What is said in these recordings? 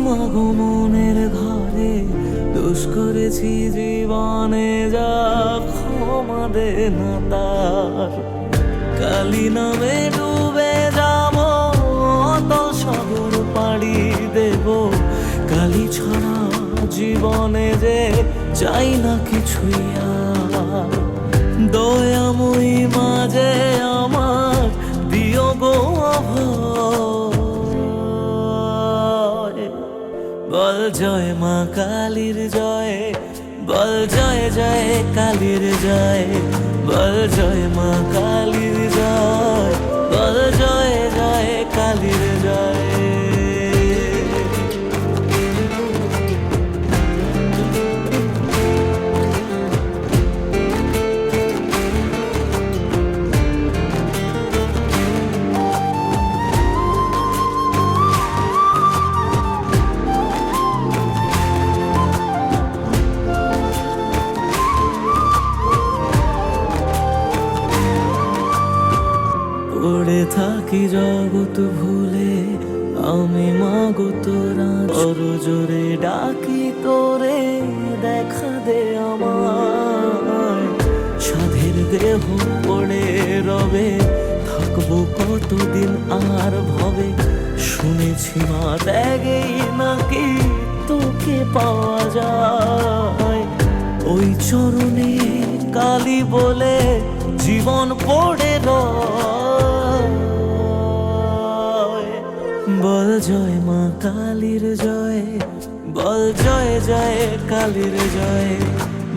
মাগো মনের ঘরে দোষ করেছি জীবনে, যা ক্ষমা দে না তার। কালি নামে ডুবে যাব, অতল সাগর পাড়ি দেব, কালি ছাড়া জীবনে যে চাই না কিছুই আর। দয়াময়ী মাঝে আমার দিও গো অভয়। বল জয় মা কালীর জয়, বল জয় জয় কালীর জয়, বল জয় মা কালীর জয়, বল জয় জয় কালীর জয়। পড়ে থাকি জগৎ ভুলে আমি মাগো তোরা, বড় জোরে ডাকি তোরে দেখা দে আমায়। সাধের দেহ পড়ে রবে, থাকবো কতদিন আর ভবে, শুনেছি মা ত্যাগেই নাকি তোকে পাওয়া যায়। ওই চরণে কালী বলে জীবন পড়ে রয়। বল জয় মা কালীর জয়, বল জয় জয় কালীর জয়,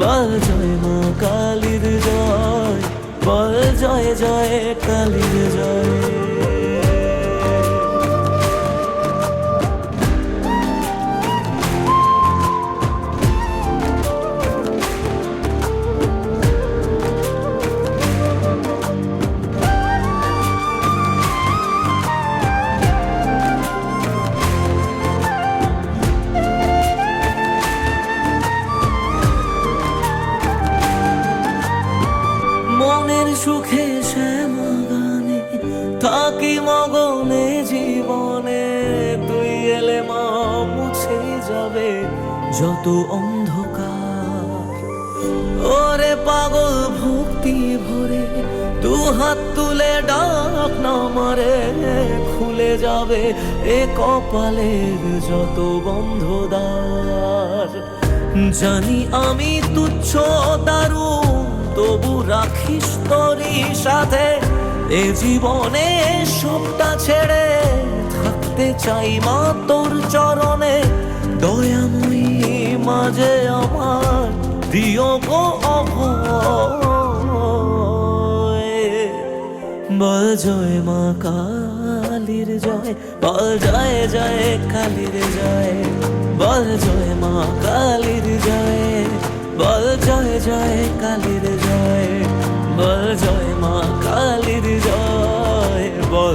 বল জয় মা কালীর জয়, বল জয় জয় কালীর জয়। মনের সুখে শ্যামা গানে থাকি মগনে জীবনে, তুই এলে মা মুছে যাবে যত অন্ধকার। ওরে পাগল ভক্তি ভরে দু হাত তুলে ডাক না মারে, খুলে যাবে এ কপালের যত বন্ধ দ্বার। জানি আমি তুচ্ছ দারুণ, তবু রাখিস তোরই সাথে এ জীবনে সবটা ছেড়ে থাকতে চাই মা তোর চরণে। দয়াময়ী মাঝে আমার দিও গো অভয়। বল জয় মা কালীর জয়, বল জয় জয় কালীর জয়, বল জয় মা কালীর জয়, বল জয় জয় কালীর জয়, বল জয় মা কালীর জয়।